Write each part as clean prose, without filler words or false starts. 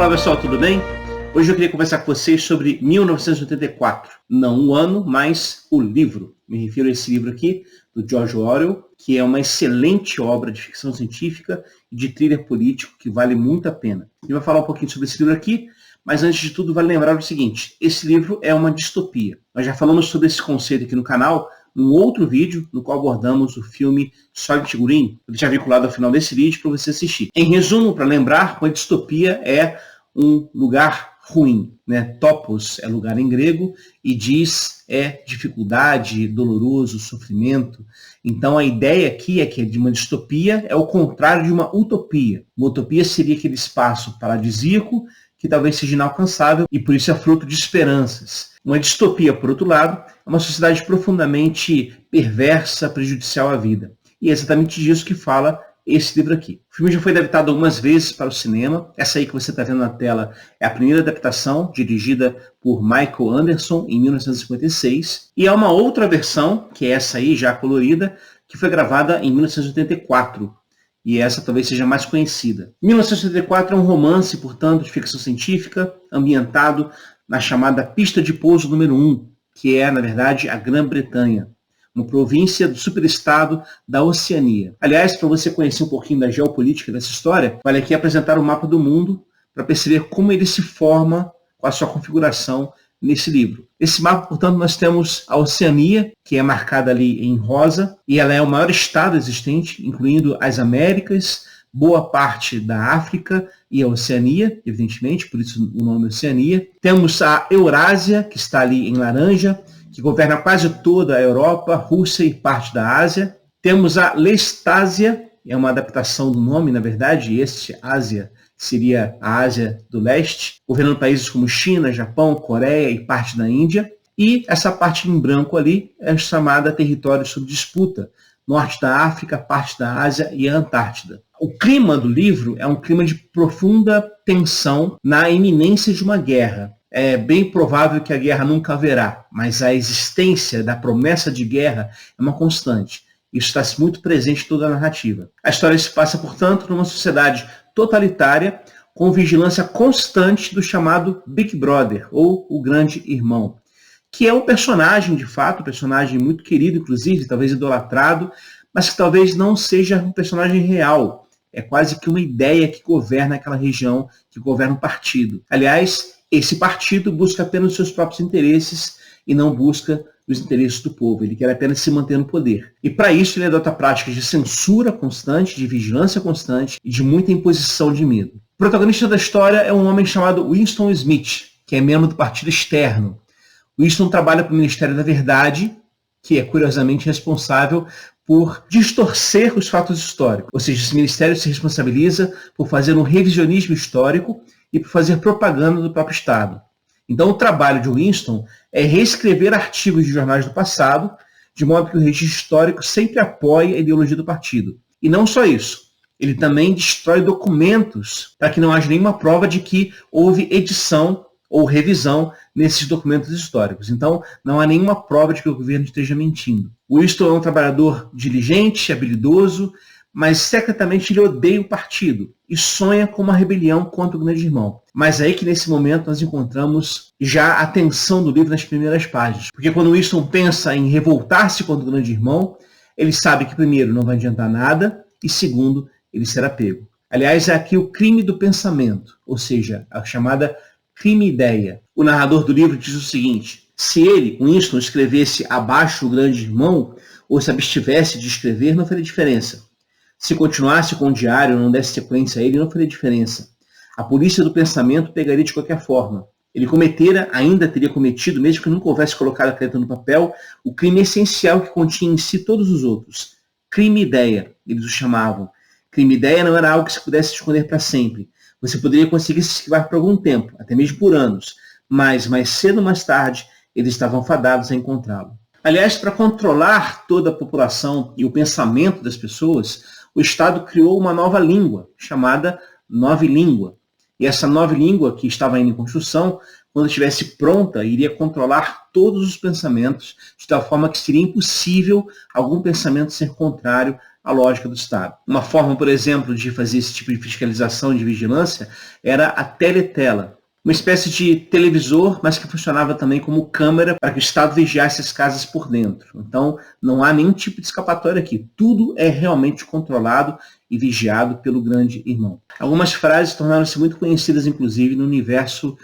Fala pessoal, tudo bem? Hoje eu queria conversar com vocês sobre 1984. Não o ano, mas o livro. Me refiro a esse livro aqui, do George Orwell, que é uma excelente obra de ficção científica e de thriller político que vale muito a pena. Eu vou falar um pouquinho sobre esse livro aqui, mas antes de tudo vale lembrar o seguinte: esse livro é uma distopia. Nós já falamos sobre esse conceito aqui no canal, num outro vídeo, no qual abordamos o filme Soylent Green. Eu vou deixar vinculado ao final desse vídeo para você assistir. Em resumo, para lembrar, uma distopia é um lugar ruim, né? Topos é lugar em grego e dis é dificuldade, doloroso, sofrimento. Então a ideia aqui é que de uma distopia é o contrário de uma utopia. Uma utopia seria aquele espaço paradisíaco que talvez seja inalcançável e por isso é fruto de esperanças. Uma distopia, por outro lado, é uma sociedade profundamente perversa, prejudicial à vida. E é exatamente disso que fala esse livro aqui. O filme já foi adaptado algumas vezes para o cinema. Essa aí que você está vendo na tela é a primeira adaptação, dirigida por Michael Anderson, em 1956. E há uma outra versão, que é essa aí, já colorida, que foi gravada em 1984. E essa talvez seja mais conhecida. 1984 é um romance, portanto, de ficção científica, ambientado na chamada pista de pouso número 1, que é, na verdade, a Grã-Bretanha, uma província do superestado da Oceania. Aliás, para você conhecer um pouquinho da geopolítica dessa história, vale aqui apresentar o mapa do mundo para perceber como ele se forma com a sua configuração nesse livro. Esse mapa, portanto, nós temos a Oceania, que é marcada ali em rosa, e ela é o maior estado existente, incluindo as Américas, boa parte da África e a Oceania, evidentemente, por isso o nome Oceania. Temos a Eurásia, que está ali em laranja, que governa quase toda a Europa, Rússia e parte da Ásia. Temos a Lestásia, é uma adaptação do nome, na verdade, Ásia seria a Ásia do Leste, governando países como China, Japão, Coreia e parte da Índia. E essa parte em branco ali é chamada território sob disputa, norte da África, parte da Ásia e a Antártida. O clima do livro é um clima de profunda tensão na iminência de uma guerra. É bem provável que a guerra nunca haverá, mas a existência da promessa de guerra é uma constante. Isso está muito presente em toda a narrativa. A história se passa, portanto, numa sociedade totalitária, com vigilância constante do chamado Big Brother, ou o Grande Irmão, que é um personagem, de fato, um personagem muito querido, inclusive, talvez idolatrado, mas que talvez não seja um personagem real. É quase que uma ideia que governa aquela região, que governa um partido. Aliás, esse partido busca apenas os seus próprios interesses e não busca os interesses do povo. Ele quer apenas se manter no poder. E para isso ele adota práticas de censura constante, de vigilância constante e de muita imposição de medo. O protagonista da história é um homem chamado Winston Smith, que é membro do partido externo. Winston trabalha para o Ministério da Verdade, que é curiosamente responsável por distorcer os fatos históricos. Ou seja, esse ministério se responsabiliza por fazer um revisionismo histórico e por fazer propaganda do próprio Estado. Então o trabalho de Winston é reescrever artigos de jornais do passado, de modo que o registro histórico sempre apoie a ideologia do partido. E não só isso, ele também destrói documentos para que não haja nenhuma prova de que houve edição ou revisão nesses documentos históricos. Então, não há nenhuma prova de que o governo esteja mentindo. Winston é um trabalhador diligente, habilidoso, mas secretamente ele odeia o partido e sonha com uma rebelião contra o Grande Irmão. Mas é aí que nesse momento nós encontramos já a tensão do livro nas primeiras páginas. Porque quando Winston pensa em revoltar-se contra o Grande Irmão, ele sabe que primeiro não vai adiantar nada e segundo, ele será pego. Aliás, é aqui o crime do pensamento, ou seja, a chamada crime-ideia. O narrador do livro diz o seguinte: se ele, Winston, escrevesse abaixo o Grande Irmão, ou se abstivesse de escrever, não faria diferença. Se continuasse com o diário ou não desse sequência a ele, não faria diferença. A polícia do pensamento pegaria de qualquer forma. Ele cometera, ainda teria cometido, mesmo que nunca houvesse colocado a caneta no papel, o crime essencial que continha em si todos os outros. Crime-ideia, eles o chamavam. Crime-ideia não era algo que se pudesse esconder para sempre. Você poderia conseguir se esquivar por algum tempo, até mesmo por anos, mas mais cedo ou mais tarde, eles estavam fadados a encontrá-lo. Aliás, para controlar toda a população e o pensamento das pessoas, o Estado criou uma nova língua, chamada Nova Língua. E essa nova língua, que estava ainda em construção, quando estivesse pronta, iria controlar todos os pensamentos, de tal forma que seria impossível algum pensamento ser contrário a lógica do Estado. Uma forma, por exemplo, de fazer esse tipo de fiscalização, de vigilância, era a teletela. Uma espécie de televisor, mas que funcionava também como câmera para que o Estado vigiasse as casas por dentro. Então, não há nenhum tipo de escapatória aqui. Tudo é realmente controlado e vigiado pelo grande irmão. Algumas frases tornaram-se muito conhecidas, inclusive, no universo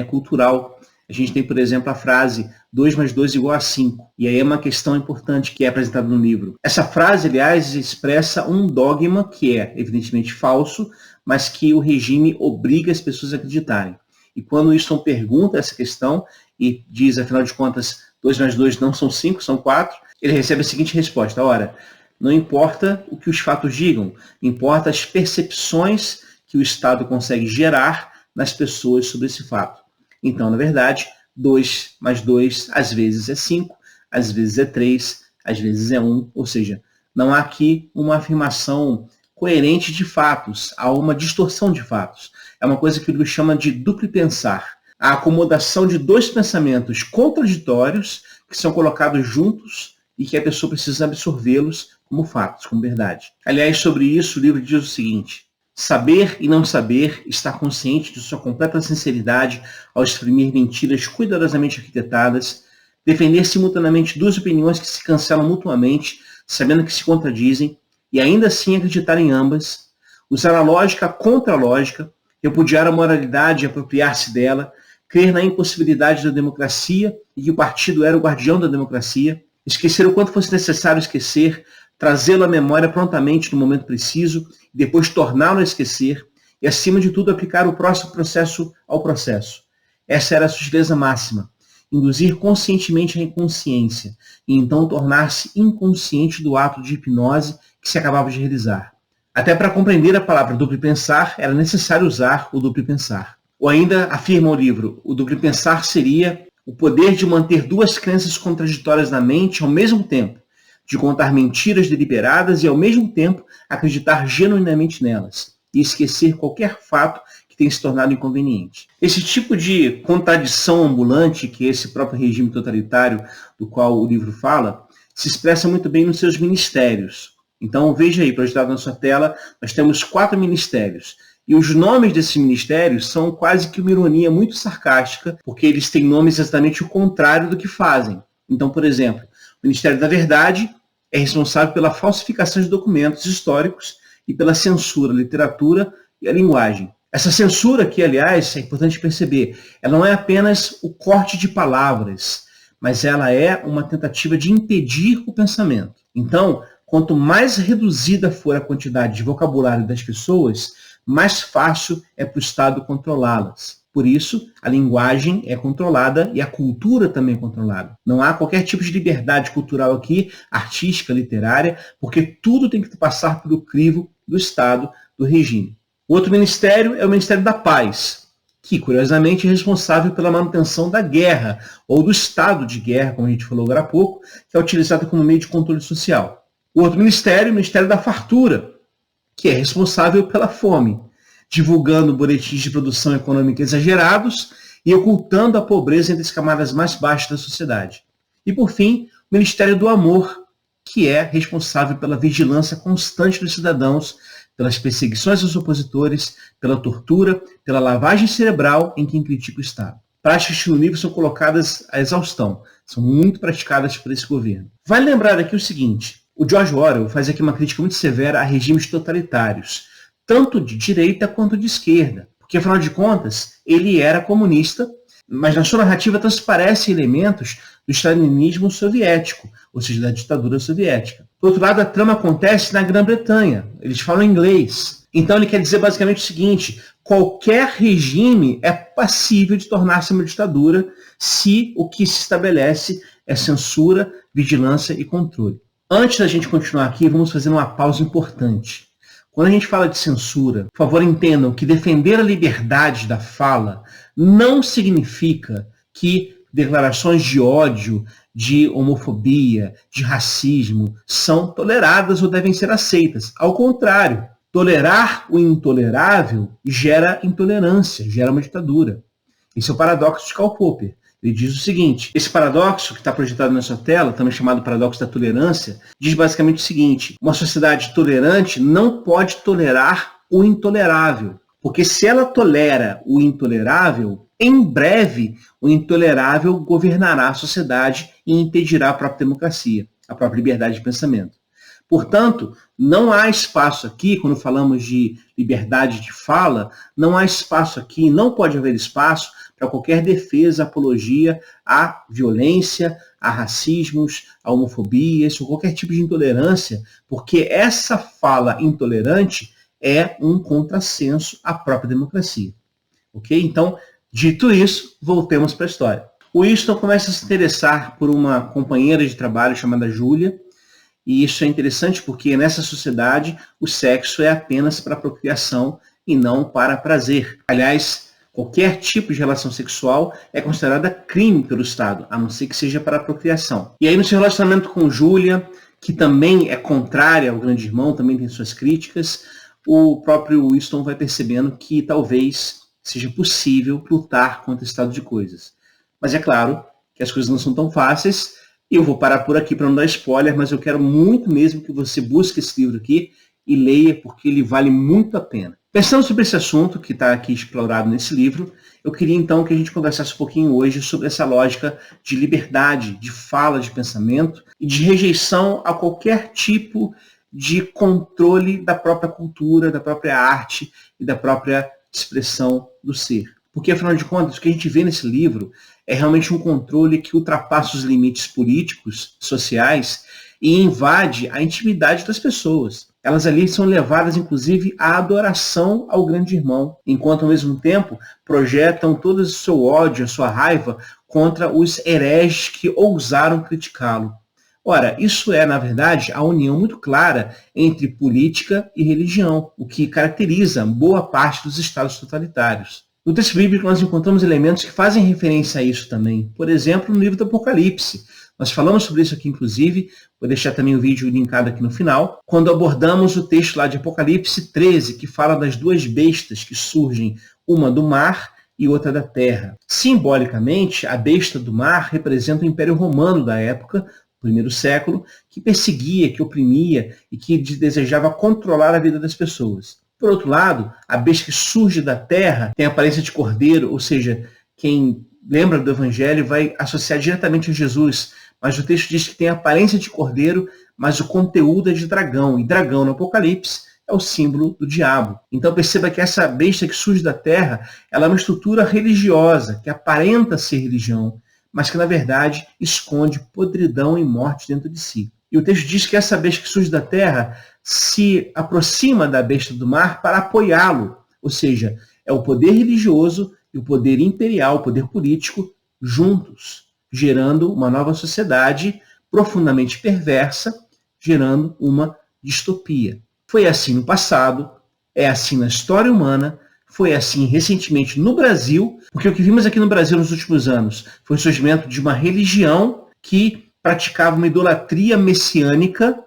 cultural. A gente tem, por exemplo, a frase 2 mais 2 igual a 5. E aí é uma questão importante que é apresentada no livro. Essa frase, aliás, expressa um dogma que é, evidentemente, falso, mas que o regime obriga as pessoas a acreditarem. E quando o Winston pergunta essa questão e diz, afinal de contas, 2 mais 2 não são 5, são 4, ele recebe a seguinte resposta: ora, não importa o que os fatos digam, importa as percepções que o Estado consegue gerar nas pessoas sobre esse fato. Então, na verdade, 2 mais 2 às vezes é 5, às vezes é 3, às vezes é 1, ou seja, não há aqui uma afirmação coerente de fatos, há uma distorção de fatos. É uma coisa que o livro chama de duplo pensar. A acomodação de dois pensamentos contraditórios que são colocados juntos e que a pessoa precisa absorvê-los como fatos, como verdade. Aliás, sobre isso, o livro diz o seguinte: saber e não saber, estar consciente de sua completa sinceridade ao exprimir mentiras cuidadosamente arquitetadas, defender simultaneamente duas opiniões que se cancelam mutuamente, sabendo que se contradizem, e ainda assim acreditar em ambas, usar a lógica contra a lógica, repudiar a moralidade e apropriar-se dela, crer na impossibilidade da democracia e que o partido era o guardião da democracia, esquecer o quanto fosse necessário esquecer, trazê-lo à memória prontamente no momento preciso e depois torná-lo a esquecer, e acima de tudo aplicar o próximo processo ao processo. Essa era a sutileza máxima: induzir conscientemente a inconsciência e então tornar-se inconsciente do ato de hipnose que se acabava de realizar. Até para compreender a palavra duplo pensar, era necessário usar o duplo pensar. Ou ainda, afirma o livro, o duplo pensar seria o poder de manter duas crenças contraditórias na mente ao mesmo tempo, de contar mentiras deliberadas e ao mesmo tempo acreditar genuinamente nelas, e esquecer qualquer fato que tenha se tornado inconveniente. Esse tipo de contradição ambulante, que é esse próprio regime totalitário do qual o livro fala, se expressa muito bem nos seus ministérios. Então veja aí, projetado na sua tela, nós temos 4 ministérios. E os nomes desses ministérios são quase que uma ironia muito sarcástica, porque eles têm nomes exatamente o contrário do que fazem. Então, por exemplo, o Ministério da Verdade é responsável pela falsificação de documentos históricos e pela censura à literatura e à linguagem. Essa censura aqui, aliás, é importante perceber, ela não é apenas o corte de palavras, mas ela é uma tentativa de impedir o pensamento. Então, quanto mais reduzida for a quantidade de vocabulário das pessoas, mais fácil é para o Estado controlá-las. Por isso, a linguagem é controlada e a cultura também é controlada. Não há qualquer tipo de liberdade cultural aqui, artística, literária, porque tudo tem que passar pelo crivo do Estado, do regime. O outro ministério é o Ministério da Paz, que, curiosamente, é responsável pela manutenção da guerra, ou do estado de guerra, como a gente falou agora há pouco, que é utilizado como meio de controle social. O outro ministério é o Ministério da Fartura, que é responsável pela fome, divulgando boletins de produção econômica exagerados e ocultando a pobreza entre as camadas mais baixas da sociedade. E, por fim, o Ministério do Amor, que é responsável pela vigilância constante dos cidadãos, pelas perseguições aos opositores, pela tortura, pela lavagem cerebral em quem critica o Estado. Práticas que no livro são colocadas à exaustão, são muito praticadas por esse governo. Vale lembrar aqui o seguinte: o George Orwell faz aqui uma crítica muito severa a regimes totalitários, tanto de direita quanto de esquerda, porque, afinal de contas, ele era comunista, mas na sua narrativa transparecem elementos do stalinismo soviético, ou seja, da ditadura soviética. Por outro lado, a trama acontece na Grã-Bretanha, eles falam inglês. Então ele quer dizer basicamente o seguinte: qualquer regime é passível de tornar-se uma ditadura se o que se estabelece é censura, vigilância e controle. Antes da gente continuar aqui, vamos fazer uma pausa importante. Quando a gente fala de censura, por favor, entendam que defender a liberdade da fala não significa que declarações de ódio, de homofobia, de racismo são toleradas ou devem ser aceitas. Ao contrário, tolerar o intolerável gera intolerância, gera uma ditadura. Esse é o paradoxo de Karl Popper. Ele diz o seguinte: esse paradoxo que está projetado na sua tela, também chamado paradoxo da tolerância, diz basicamente o seguinte: uma sociedade tolerante não pode tolerar o intolerável, porque se ela tolera o intolerável, em breve o intolerável governará a sociedade e impedirá a própria democracia, a própria liberdade de pensamento. Portanto, não há espaço aqui, quando falamos de liberdade de fala, não há espaço aqui, não pode haver espaço para qualquer defesa, apologia à violência, a racismos, a homofobias, ou qualquer tipo de intolerância, porque essa fala intolerante é um contrassenso à própria democracia. Ok? Então, dito isso, voltemos para a história. O Winston começa a se interessar por uma companheira de trabalho chamada Júlia, e isso é interessante porque nessa sociedade o sexo é apenas para procriação e não para prazer. Aliás, qualquer tipo de relação sexual é considerada crime pelo Estado, a não ser que seja para a procriação. E aí no seu relacionamento com Júlia, que também é contrária ao grande irmão, também tem suas críticas, o próprio Winston vai percebendo que talvez seja possível lutar contra esse estado de coisas. Mas é claro que as coisas não são tão fáceis. Eu vou parar por aqui para não dar spoiler, mas eu quero muito mesmo que você busque esse livro aqui e leia, porque ele vale muito a pena. Pensando sobre esse assunto que está aqui explorado nesse livro, eu queria então que a gente conversasse um pouquinho hoje sobre essa lógica de liberdade, de fala, de pensamento e de rejeição a qualquer tipo de controle da própria cultura, da própria arte e da própria expressão do ser. Porque, afinal de contas, o que a gente vê nesse livro é realmente um controle que ultrapassa os limites políticos, sociais e invade a intimidade das pessoas. Elas ali são levadas, inclusive, à adoração ao grande irmão, enquanto, ao mesmo tempo, projetam todo o seu ódio, a sua raiva contra os hereges que ousaram criticá-lo. Ora, isso é, na verdade, a união muito clara entre política e religião, o que caracteriza boa parte dos estados totalitários. No texto bíblico nós encontramos elementos que fazem referência a isso também. Por exemplo, no livro do Apocalipse. Nós falamos sobre isso aqui, inclusive, vou deixar também o vídeo linkado aqui no final, quando abordamos o texto lá de Apocalipse 13, que fala das duas bestas que surgem, uma do mar e outra da terra. Simbolicamente, a besta do mar representa o Império Romano da época, primeiro século, que perseguia, que oprimia e que desejava controlar a vida das pessoas. Por outro lado, a besta que surge da terra tem a aparência de cordeiro, ou seja, quem lembra do Evangelho vai associar diretamente a Jesus, mas o texto diz que tem a aparência de cordeiro, mas o conteúdo é de dragão, e dragão no Apocalipse é o símbolo do diabo. Então perceba que essa besta que surge da terra, ela é uma estrutura religiosa, que aparenta ser religião, mas que na verdade esconde podridão e morte dentro de si. E o texto diz que essa besta que surge da terra se aproxima da besta do mar para apoiá-lo. Ou seja, é o poder religioso e o poder imperial, o poder político, juntos, gerando uma nova sociedade profundamente perversa, gerando uma distopia. Foi assim no passado, é assim na história humana, foi assim recentemente no Brasil, porque o que vimos aqui no Brasil nos últimos anos foi o surgimento de uma religião que praticava uma idolatria messiânica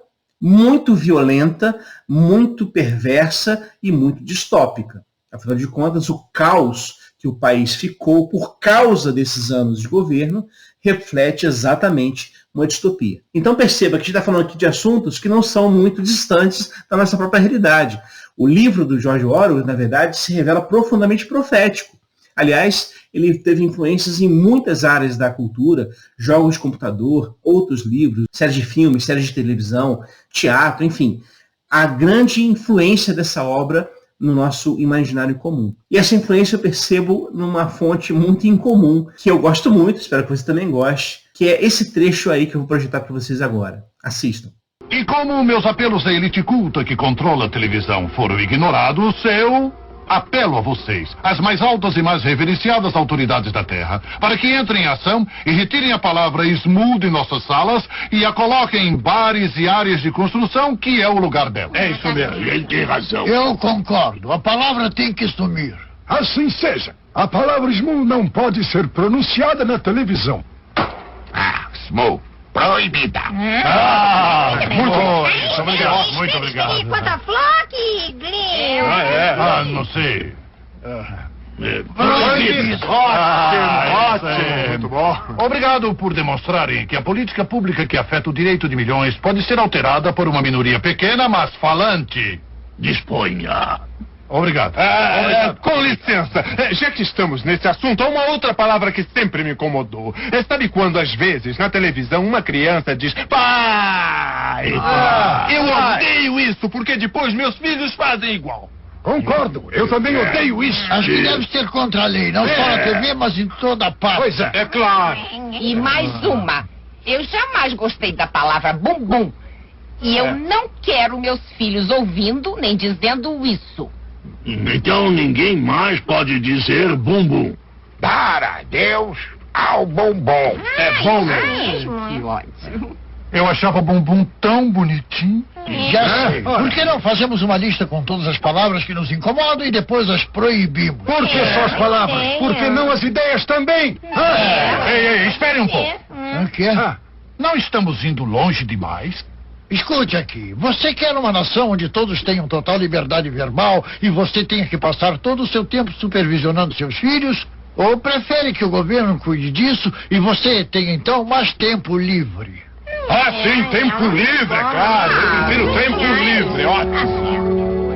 muito violenta, muito perversa e muito distópica. Afinal de contas, o caos que o país ficou por causa desses anos de governo reflete exatamente uma distopia. Então perceba que a gente está falando aqui de assuntos que não são muito distantes da nossa própria realidade. O livro do George Orwell, na verdade, se revela profundamente profético. Aliás, ele teve influências em muitas áreas da cultura, jogos de computador, outros livros, séries de filmes, séries de televisão, teatro, enfim. A grande influência dessa obra no nosso imaginário comum. E essa influência eu percebo numa fonte muito incomum, que eu gosto muito, espero que você também goste, que é esse trecho aí que eu vou projetar para vocês agora. Assistam. E como meus apelos à elite culta que controla a televisão foram ignorados, eu apelo a vocês, as mais altas e mais reverenciadas autoridades da Terra, para que entrem em ação e retirem a palavra esmu de nossas salas e a coloquem em bares e áreas de construção, que é o lugar dela. É isso mesmo, ele tem razão. Eu concordo, a palavra tem que sumir. Assim seja. A palavra esmu não pode ser pronunciada na televisão. Esmu. Proibida. Muito bom. Isso, obrigado. Muito obrigado. Quanto a Flock, Glenn. Não sei. Proibido. Muito bom. Obrigado por demonstrarem que a política pública que afeta o direito de milhões pode ser alterada por uma minoria pequena, mas falante. Disponha. Obrigado. Com licença, já que estamos nesse assunto, há uma outra palavra que sempre me incomodou. Sabe quando, às vezes, na televisão, uma criança diz pai? Eu odeio isso, porque depois meus filhos fazem igual. Concordo, eu também odeio isso. Acho que deve ser contra a lei, não só na TV, mas em toda parte. Pois é. É claro. E mais uma. Eu jamais gostei da palavra bumbum. E eu não quero meus filhos ouvindo nem dizendo isso. Então ninguém mais pode dizer bumbum. Para Deus ao bombom. É bom mesmo. Que ótimo. Eu achava bumbum tão bonitinho. Já sei. Por que não fazemos uma lista com todas as palavras que nos incomodam e depois as proibimos? Por que só as palavras? Por que não as ideias também? Ei, espere um pouco. O quê? Não estamos indo longe demais? Escute aqui, você quer uma nação onde todos tenham total liberdade verbal e você tenha que passar todo o seu tempo supervisionando seus filhos? Ou prefere que o governo cuide disso e você tenha então mais tempo livre? Sim, tempo livre, é claro. Eu prefiro tempo livre, ótimo.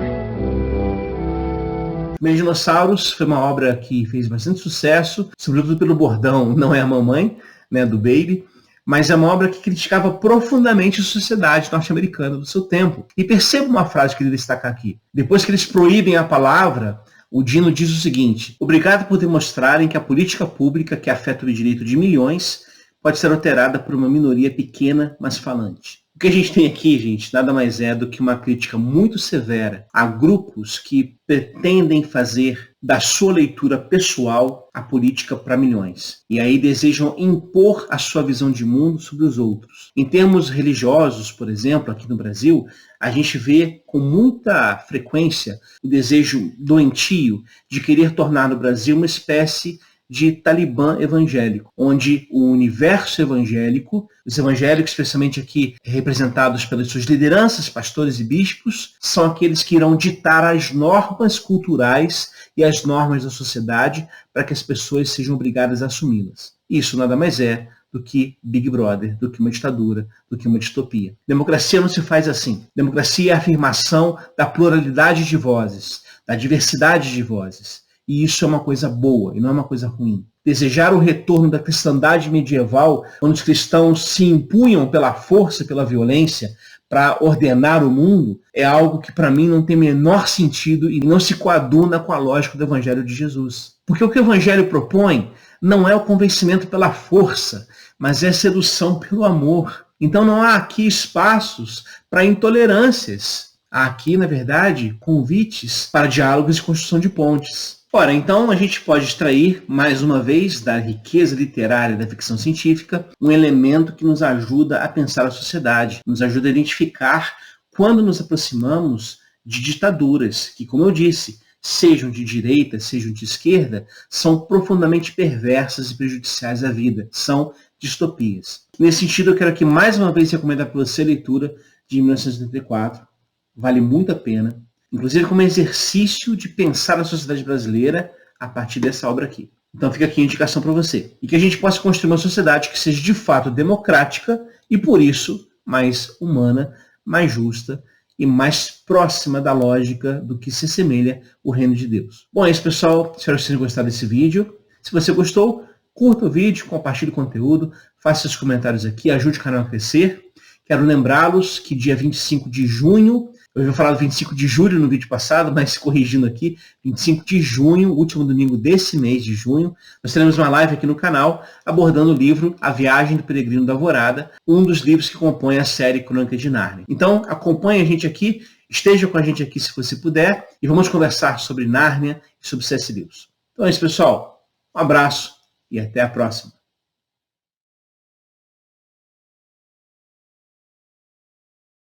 Meus Dinossauros foi uma obra que fez bastante sucesso, sobretudo pelo bordão Não é a Mamãe, né, do Baby, mas é uma obra que criticava profundamente a sociedade norte-americana do seu tempo. E perceba uma frase que eu queria destacar aqui. Depois que eles proíbem a palavra, o Dino diz o seguinte: obrigado por demonstrarem que a política pública que afeta o direito de milhões pode ser alterada por uma minoria pequena, mas falante. O que a gente tem aqui, gente, nada mais é do que uma crítica muito severa a grupos que pretendem fazer da sua leitura pessoal a política para milhões. E aí desejam impor a sua visão de mundo sobre os outros. Em termos religiosos, por exemplo, aqui no Brasil, a gente vê com muita frequência o desejo doentio de querer tornar no Brasil uma espécie de Talibã evangélico, onde o universo evangélico, os evangélicos, especialmente aqui representados pelas suas lideranças, pastores e bispos, são aqueles que irão ditar as normas culturais e as normas da sociedade para que as pessoas sejam obrigadas a assumi-las. Isso nada mais é do que Big Brother, do que uma ditadura, do que uma distopia. Democracia não se faz assim. Democracia é a afirmação da pluralidade de vozes, da diversidade de vozes. E isso é uma coisa boa e não é uma coisa ruim. Desejar o retorno da cristandade medieval, quando os cristãos se impunham pela força, pela violência, para ordenar o mundo, é algo que para mim não tem menor sentido e não se coaduna com a lógica do Evangelho de Jesus. Porque o que o Evangelho propõe não é o convencimento pela força, mas é a sedução pelo amor. Então não há aqui espaços para intolerâncias. Há aqui, na verdade, convites para diálogos e construção de pontes. Ora, então a gente pode extrair, mais uma vez, da riqueza literária da ficção científica, um elemento que nos ajuda a pensar a sociedade, nos ajuda a identificar quando nos aproximamos de ditaduras, que, como eu disse, sejam de direita, sejam de esquerda, são profundamente perversas e prejudiciais à vida, são distopias. Nesse sentido, eu quero aqui mais uma vez recomendar para você a leitura de 1984, vale muito a pena, inclusive como exercício de pensar a sociedade brasileira a partir dessa obra aqui. Então fica aqui a indicação para você. E que a gente possa construir uma sociedade que seja de fato democrática e, por isso, mais humana, mais justa e mais próxima da lógica do que se assemelha o reino de Deus. Bom, é isso, pessoal. Espero que vocês tenham gostado desse vídeo. Se você gostou, curta o vídeo, compartilhe o conteúdo, faça seus comentários aqui, ajude o canal a crescer. Quero lembrá-los que dia 25 de junho, eu já falado 25 de julho no vídeo passado, mas corrigindo aqui, 25 de junho, último domingo desse mês de junho, nós teremos uma live aqui no canal abordando o livro A Viagem do Peregrino da Alvorada, um dos livros que compõem a série Crônica de Nárnia. Então, acompanhe a gente aqui, esteja com a gente aqui se você puder, e vamos conversar sobre Nárnia e sobre C.S. Lewis. Então é isso, pessoal. Um abraço e até a próxima.